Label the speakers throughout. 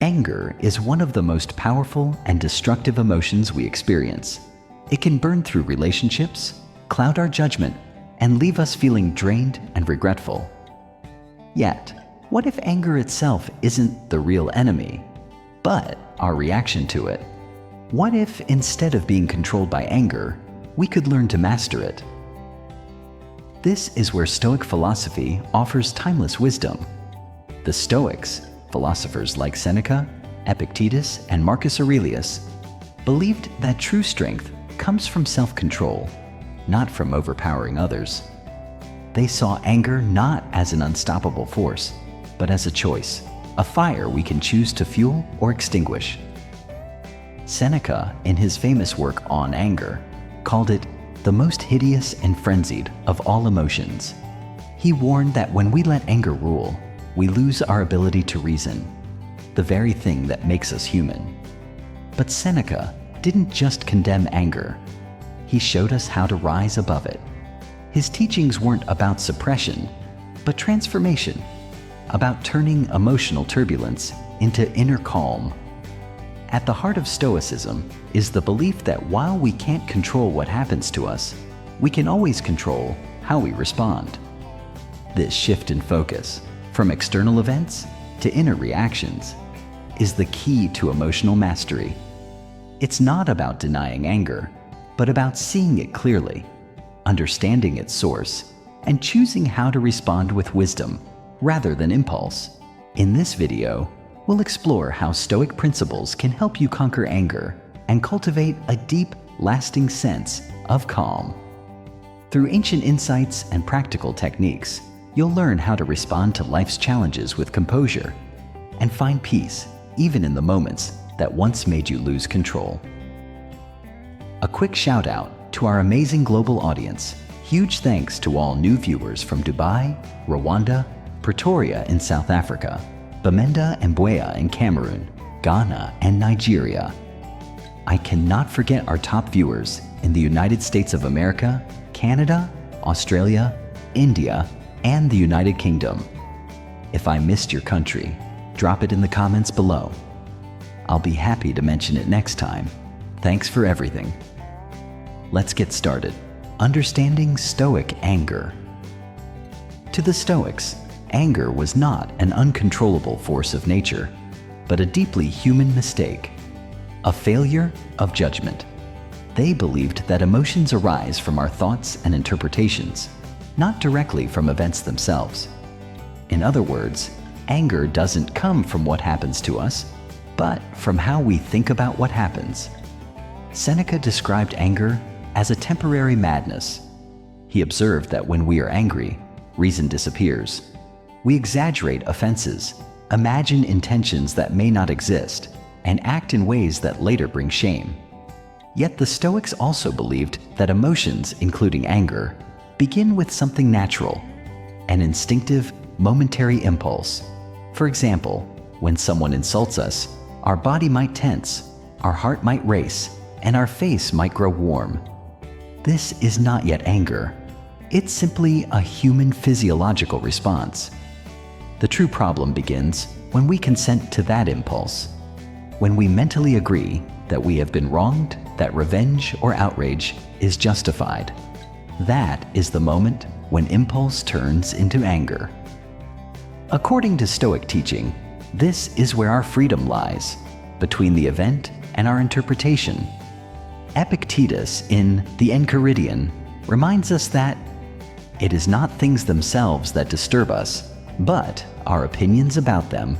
Speaker 1: Anger is one of the most powerful and destructive emotions we experience. It can burn through relationships, cloud our judgment, and leave us feeling drained and regretful. Yet, what if anger itself isn't the real enemy, but our reaction to it? What if, instead of being controlled by anger, we could learn to master it? This is where Stoic philosophy offers timeless wisdom. The Stoics, philosophers like Seneca, Epictetus, and Marcus Aurelius, believed that true strength comes from self-control, not from overpowering others. They saw anger not as an unstoppable force, but as a choice, a fire we can choose to fuel or extinguish. Seneca, in his famous work On Anger, called it the most hideous and frenzied of all emotions. He warned that when we let anger rule, we lose our ability to reason, the very thing that makes us human. But Seneca didn't just condemn anger. He showed us how to rise above it. His teachings weren't about suppression, but transformation, about turning emotional turbulence into inner calm. At the heart of Stoicism is the belief that while we can't control what happens to us, we can always control how we respond. This shift in focus, from external events to inner reactions, is the key to emotional mastery. It's not about denying anger, but about seeing it clearly, understanding its source, and choosing how to respond with wisdom rather than impulse. In this video, we'll explore how Stoic principles can help you conquer anger and cultivate a deep, lasting sense of calm. Through ancient insights and practical techniques, you'll learn how to respond to life's challenges with composure and find peace even in the moments that once made you lose control. A quick shout out to our amazing global audience. Huge thanks to all new viewers from Dubai, Rwanda, Pretoria in South Africa, Bamenda and Buea in Cameroon, Ghana, and Nigeria. I cannot forget our top viewers in the United States of America, Canada, Australia, India, and the United Kingdom. If I missed your country, drop it in the comments below. I'll be happy to mention it next time. Thanks for everything. Let's get started. Understanding Stoic anger. To the Stoics, anger was not an uncontrollable force of nature, but a deeply human mistake, a failure of judgment. They believed that emotions arise from our thoughts and interpretations, not directly from events themselves. In other words, anger doesn't come from what happens to us, but from how we think about what happens. Seneca described anger as a temporary madness. He observed that when we are angry, reason disappears. We exaggerate offenses, imagine intentions that may not exist, and act in ways that later bring shame. Yet the Stoics also believed that emotions, including anger, begin with something natural, an instinctive, momentary impulse. For example, when someone insults us, our body might tense, our heart might race, and our face might grow warm. This is not yet anger. It's simply a human physiological response. The true problem begins when we consent to that impulse, when we mentally agree that we have been wronged, that revenge or outrage is justified. That is the moment when impulse turns into anger. According to Stoic teaching, this is where our freedom lies, between the event and our interpretation. Epictetus in the Enchiridion reminds us that it is not things themselves that disturb us, but our opinions about them.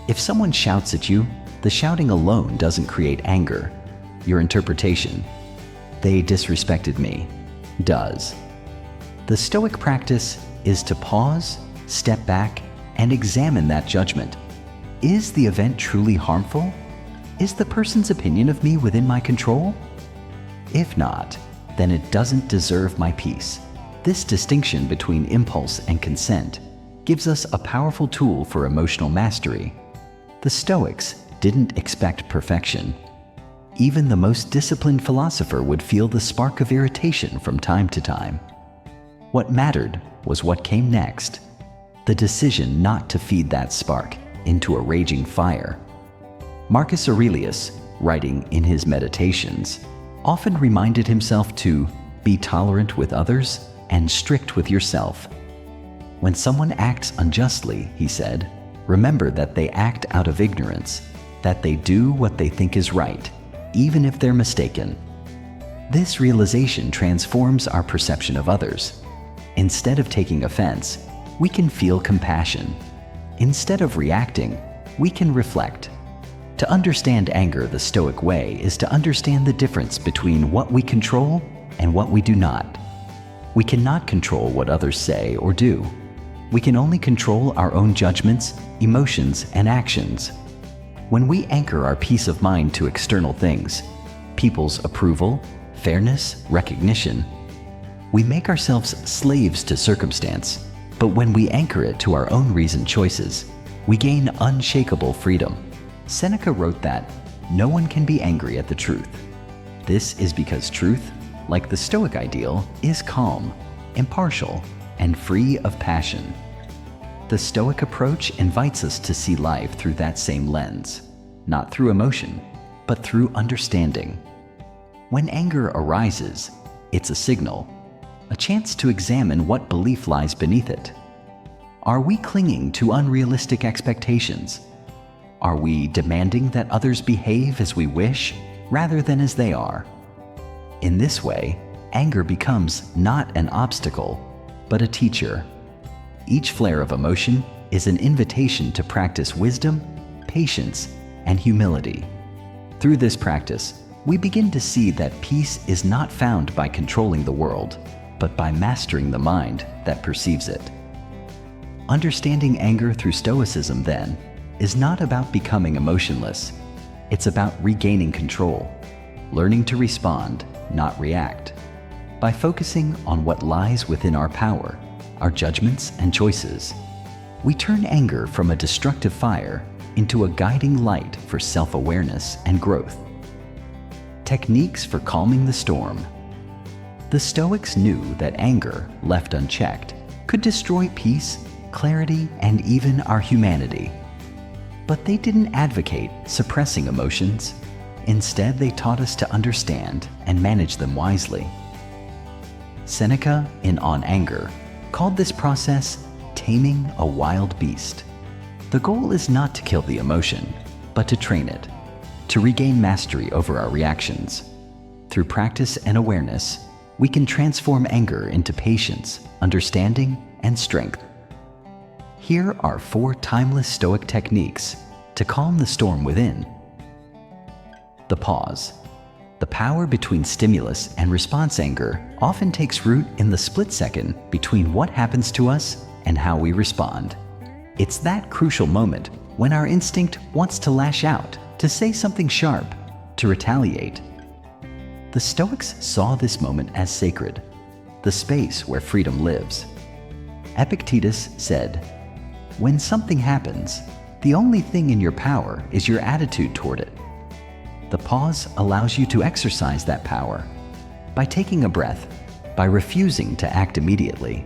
Speaker 1: If someone shouts at you, the shouting alone doesn't create anger. Your interpretation, "they disrespected me," does. The Stoic practice is to pause, step back, and examine that judgment. Is the event truly harmful? Is the person's opinion of me within my control? If not, then it doesn't deserve my peace. This distinction between impulse and consent gives us a powerful tool for emotional mastery. The Stoics didn't expect perfection. Even the most disciplined philosopher would feel the spark of irritation from time to time. What mattered was what came next, the decision not to feed that spark into a raging fire. Marcus Aurelius, writing in his Meditations, often reminded himself to be tolerant with others and strict with yourself. When someone acts unjustly, he said, remember that they act out of ignorance, that they do what they think is right, even if they're mistaken. This realization transforms our perception of others. Instead of taking offense, we can feel compassion. Instead of reacting, we can reflect. To understand anger the Stoic way is to understand the difference between what we control and what we do not. We cannot control what others say or do. We can only control our own judgments, emotions, and actions. When we anchor our peace of mind to external things, people's approval, fairness, recognition, we make ourselves slaves to circumstance. But when we anchor it to our own reasoned choices, we gain unshakable freedom. Seneca wrote that no one can be angry at the truth. This is because truth, like the Stoic ideal, is calm, impartial, and free of passion. The Stoic approach invites us to see life through that same lens, not through emotion, but through understanding. When anger arises, it's a signal, a chance to examine what belief lies beneath it. Are we clinging to unrealistic expectations? Are we demanding that others behave as we wish rather than as they are? In this way, anger becomes not an obstacle, but a teacher. Each flare of emotion is an invitation to practice wisdom, patience, and humility. Through this practice, we begin to see that peace is not found by controlling the world, but by mastering the mind that perceives it. Understanding anger through Stoicism, then, is not about becoming emotionless. It's about regaining control, learning to respond, not react. By focusing on what lies within our power, our judgments and choices, we turn anger from a destructive fire into a guiding light for self-awareness and growth. Techniques for calming the storm. The Stoics knew that anger, left unchecked, could destroy peace, clarity, and even our humanity. But they didn't advocate suppressing emotions. Instead, they taught us to understand and manage them wisely. Seneca, in On Anger, called this process taming a wild beast. The goal is not to kill the emotion, but to train it, to regain mastery over our reactions. Through practice and awareness, we can transform anger into patience, understanding, and strength. Here are 4 timeless Stoic techniques to calm the storm within. The pause. The power between stimulus and response anger often takes root in the split second between what happens to us and how we respond. It's that crucial moment when our instinct wants to lash out, to say something sharp, to retaliate. The Stoics saw this moment as sacred, the space where freedom lives. Epictetus said, "When something happens, the only thing in your power is your attitude toward it." The pause allows you to exercise that power. By taking a breath, by refusing to act immediately,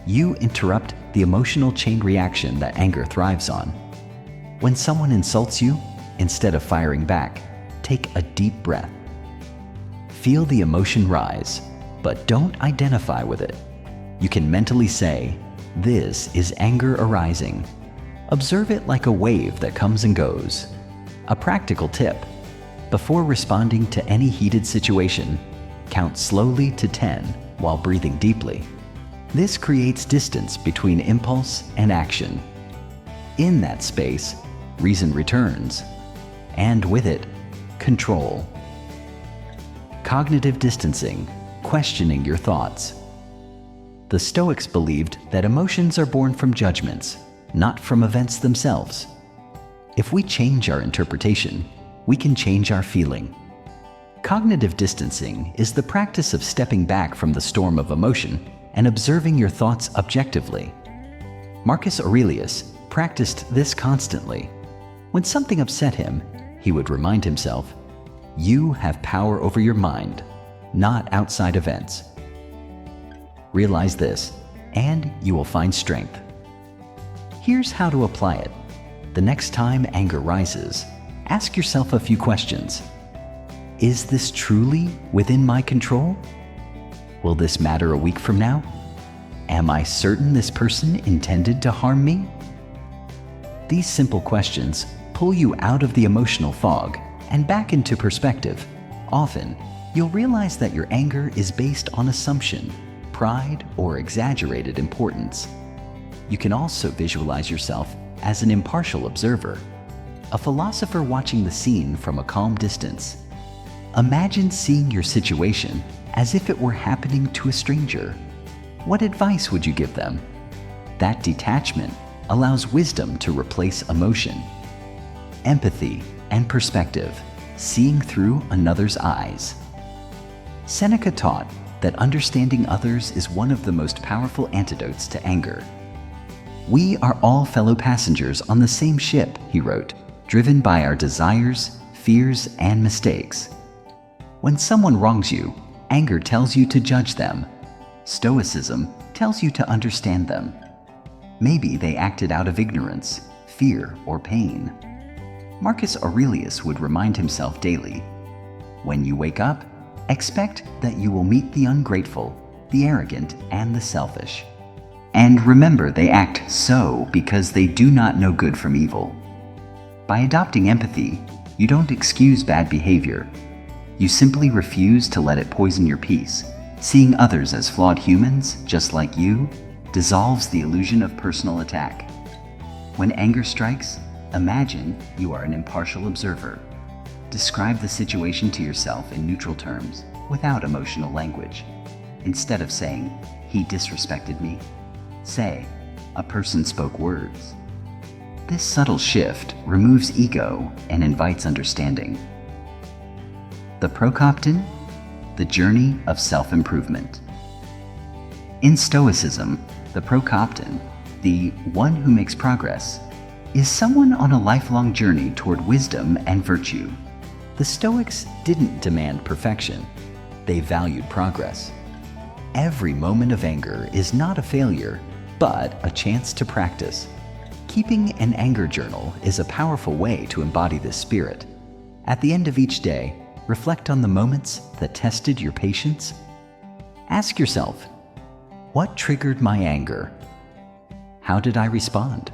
Speaker 1: you interrupt the emotional chain reaction that anger thrives on. When someone insults you, instead of firing back, take a deep breath. Feel the emotion rise, but don't identify with it. You can mentally say, "This is anger arising." Observe it like a wave that comes and goes. A practical tip: before responding to any heated situation, count slowly to 10 while breathing deeply. This creates distance between impulse and action. In that space, reason returns, and with it, control. Cognitive distancing, questioning your thoughts. The Stoics believed that emotions are born from judgments, not from events themselves. If we change our interpretation, we can change our feeling. Cognitive distancing is the practice of stepping back from the storm of emotion and observing your thoughts objectively. Marcus Aurelius practiced this constantly. When something upset him, he would remind himself, "You have power over your mind, not outside events." Realize this, and you will find strength. Here's how to apply it. The next time anger rises, ask yourself a few questions. Is this truly within my control? Will this matter a week from now? Am I certain this person intended to harm me? These simple questions pull you out of the emotional fog and back into perspective. Often, you'll realize that your anger is based on assumption, pride, or exaggerated importance. You can also visualize yourself as an impartial observer, a philosopher watching the scene from a calm distance. Imagine seeing your situation as if it were happening to a stranger. What advice would you give them? That detachment allows wisdom to replace emotion. Empathy and perspective, seeing through another's eyes. Seneca taught that understanding others is one of the most powerful antidotes to anger. We are all fellow passengers on the same ship, he wrote, driven by our desires, fears, and mistakes. When someone wrongs you, anger tells you to judge them. Stoicism tells you to understand them. Maybe they acted out of ignorance, fear, or pain. Marcus Aurelius would remind himself daily, when you wake up, expect that you will meet the ungrateful, the arrogant, and the selfish. And remember, they act so because they do not know good from evil. By adopting empathy, you don't excuse bad behavior. You simply refuse to let it poison your peace. Seeing others as flawed humans, just like you, dissolves the illusion of personal attack. When anger strikes, imagine you are an impartial observer. Describe the situation to yourself in neutral terms, without emotional language. Instead of saying, "He disrespected me," say, "A person spoke words." This subtle shift removes ego and invites understanding. The Prokopton, the journey of self-improvement. In Stoicism, the Prokopton, the one who makes progress, is someone on a lifelong journey toward wisdom and virtue. The Stoics didn't demand perfection. They valued progress. Every moment of anger is not a failure, but a chance to practice. Keeping an anger journal is a powerful way to embody this spirit. At the end of each day, reflect on the moments that tested your patience. Ask yourself, what triggered my anger? How did I respond?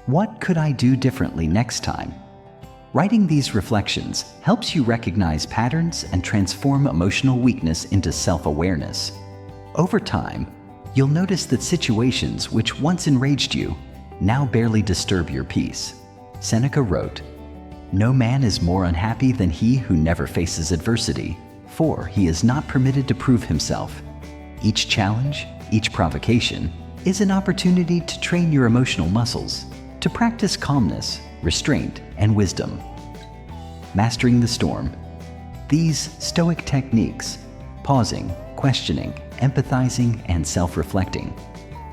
Speaker 1: What could I do differently next time? Writing these reflections helps you recognize patterns and transform emotional weakness into self-awareness. Over time, you'll notice that situations which once enraged you now barely disturb your peace. Seneca wrote, "No man is more unhappy than he who never faces adversity, for he is not permitted to prove himself." Each challenge, each provocation, is an opportunity to train your emotional muscles, to practice calmness, restraint, and wisdom. Mastering the storm. These Stoic techniques, pausing, questioning, empathizing, and self-reflecting,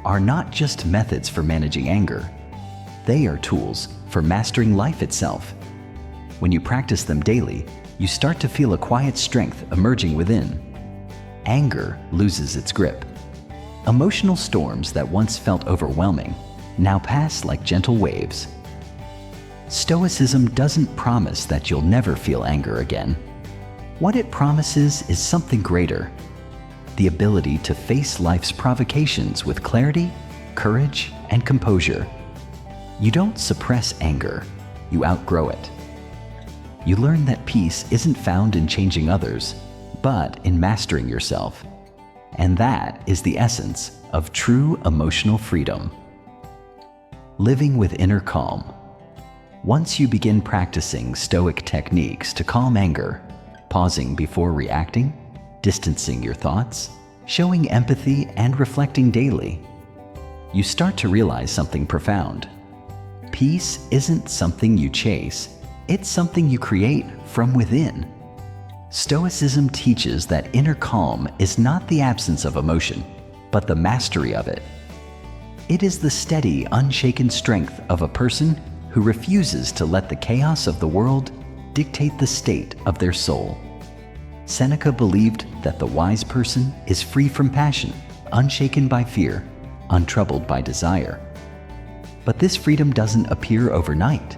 Speaker 1: are not just methods for managing anger. They are tools for mastering life itself. When you practice them daily, you start to feel a quiet strength emerging within. Anger loses its grip. Emotional storms that once felt overwhelming now pass like gentle waves. Stoicism doesn't promise that you'll never feel anger again. What it promises is something greater: the ability to face life's provocations with clarity, courage, and composure. You don't suppress anger, you outgrow it. You learn that peace isn't found in changing others, but in mastering yourself. And that is the essence of true emotional freedom. Living with inner calm. Once you begin practicing Stoic techniques to calm anger, pausing before reacting, distancing your thoughts, showing empathy, and reflecting daily, you start to realize something profound. Peace isn't something you chase, it's something you create from within. Stoicism teaches that inner calm is not the absence of emotion, but the mastery of it. It is the steady, unshaken strength of a person who refuses to let the chaos of the world dictate the state of their soul. Seneca believed that the wise person is free from passion, unshaken by fear, untroubled by desire. But this freedom doesn't appear overnight.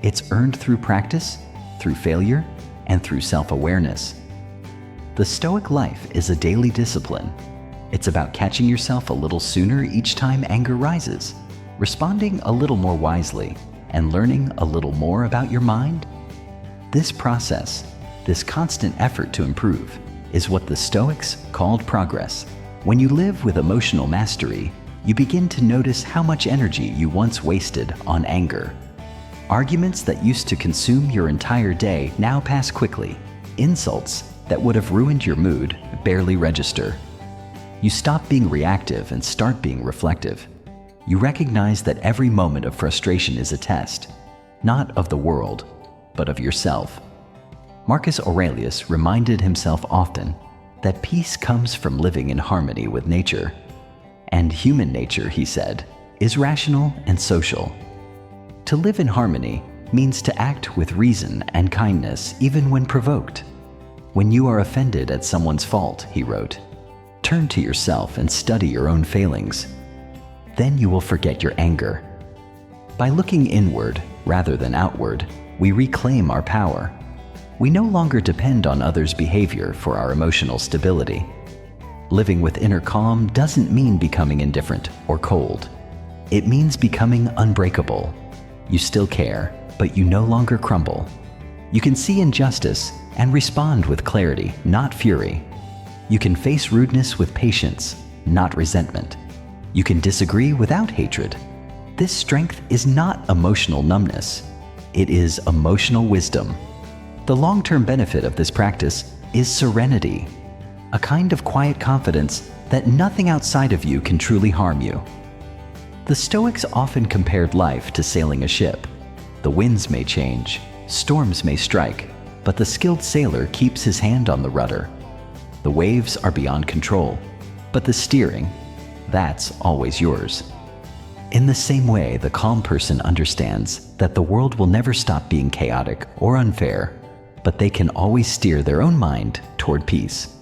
Speaker 1: It's earned through practice, through failure, and through self-awareness. The Stoic life is a daily discipline. It's about catching yourself a little sooner each time anger rises, responding a little more wisely, and learning a little more about your mind. This process, this constant effort to improve, is what the Stoics called progress. When you live with emotional mastery, you begin to notice how much energy you once wasted on anger. Arguments that used to consume your entire day now pass quickly. Insults that would have ruined your mood barely register. You stop being reactive and start being reflective. You recognize that every moment of frustration is a test, not of the world, but of yourself. Marcus Aurelius reminded himself often that peace comes from living in harmony with nature. And human nature, he said, is rational and social. To live in harmony means to act with reason and kindness even when provoked. When you are offended at someone's fault, he wrote, turn to yourself and study your own failings. Then you will forget your anger. By looking inward rather than outward, we reclaim our power. We no longer depend on others' behavior for our emotional stability. Living with inner calm doesn't mean becoming indifferent or cold. It means becoming unbreakable. You still care, but you no longer crumble. You can see injustice and respond with clarity, not fury. You can face rudeness with patience, not resentment. You can disagree without hatred. This strength is not emotional numbness. It is emotional wisdom. The long-term benefit of this practice is serenity, a kind of quiet confidence that nothing outside of you can truly harm you. The Stoics often compared life to sailing a ship. The winds may change, storms may strike, but the skilled sailor keeps his hand on the rudder. The waves are beyond control, but the steering, that's always yours. In the same way, the calm person understands that the world will never stop being chaotic or unfair, but they can always steer their own mind toward peace.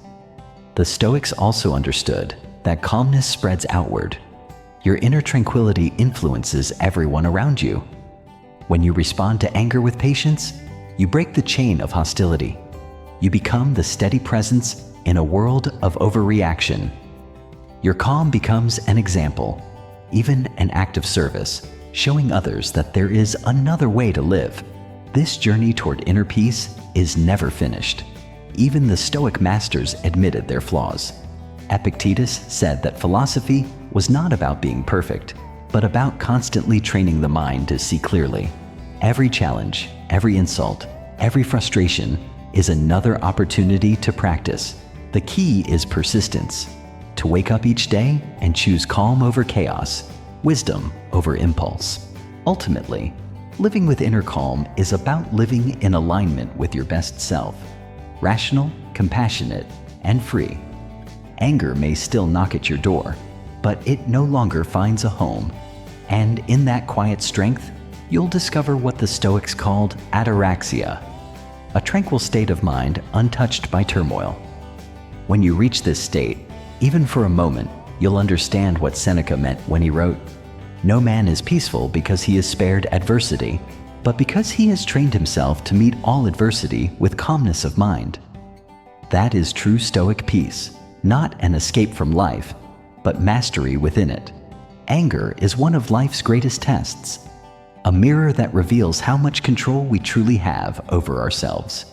Speaker 1: The Stoics also understood that calmness spreads outward. Your inner tranquility influences everyone around you. When you respond to anger with patience, you break the chain of hostility. You become the steady presence in a world of overreaction. Your calm becomes an example, even an act of service, showing others that there is another way to live. This journey toward inner peace is never finished. Even the Stoic masters admitted their flaws. Epictetus said that philosophy was not about being perfect, but about constantly training the mind to see clearly. Every challenge, every insult, every frustration is another opportunity to practice. The key is persistence, to wake up each day and choose calm over chaos, wisdom over impulse. Ultimately, living with inner calm is about living in alignment with your best self, rational, compassionate, and free. Anger may still knock at your door, but it no longer finds a home. And in that quiet strength, you'll discover what the Stoics called Ataraxia, a tranquil state of mind untouched by turmoil. When you reach this state, even for a moment, you'll understand what Seneca meant when he wrote, "No man is peaceful because he is spared adversity, but because he has trained himself to meet all adversity with calmness of mind." That is true Stoic peace, not an escape from life, but mastery within it. Anger is one of life's greatest tests, a mirror that reveals how much control we truly have over ourselves.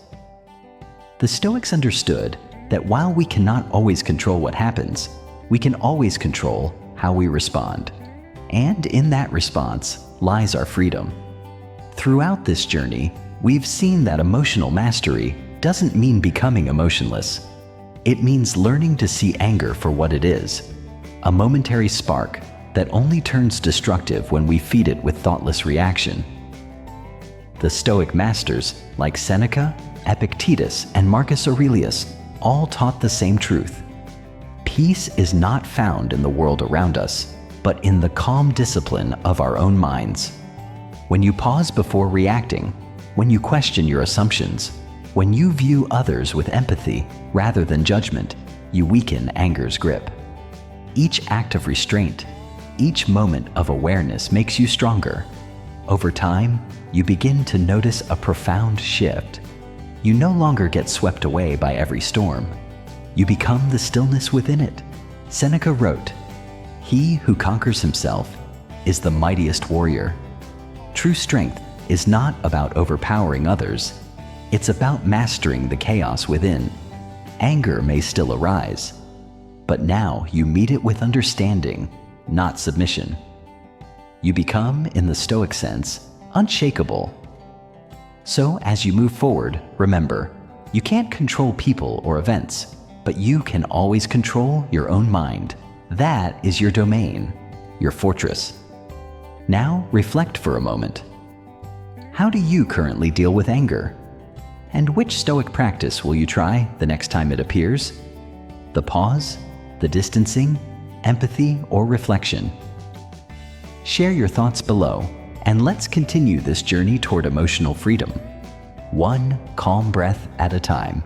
Speaker 1: The Stoics understood that while we cannot always control what happens, we can always control how we respond. And in that response lies our freedom. Throughout this journey, we've seen that emotional mastery doesn't mean becoming emotionless. It means learning to see anger for what it is, a momentary spark that only turns destructive when we feed it with thoughtless reaction. The Stoic masters, like Seneca, Epictetus, and Marcus Aurelius, all taught the same truth. Peace is not found in the world around us, but in the calm discipline of our own minds. When you pause before reacting, when you question your assumptions, when you view others with empathy rather than judgment, you weaken anger's grip. Each act of restraint, Each moment of awareness makes you stronger. Over time, you begin to notice a profound shift. You no longer get swept away by every storm. You become the stillness within it. Seneca wrote, "He who conquers himself is the mightiest warrior." True strength is not about overpowering others. It's about mastering the chaos within. Anger may still arise, but now you meet it with understanding, not submission. You become, in the Stoic sense, unshakable. So as you move forward, remember, you can't control people or events, but you can always control your own mind. That is your domain, your fortress. Now reflect for a moment. How do you currently deal with anger? And which Stoic practice will you try the next time it appears? The pause, the distancing, empathy, or reflection? Share your thoughts below, and let's continue this journey toward emotional freedom, one calm breath at a time.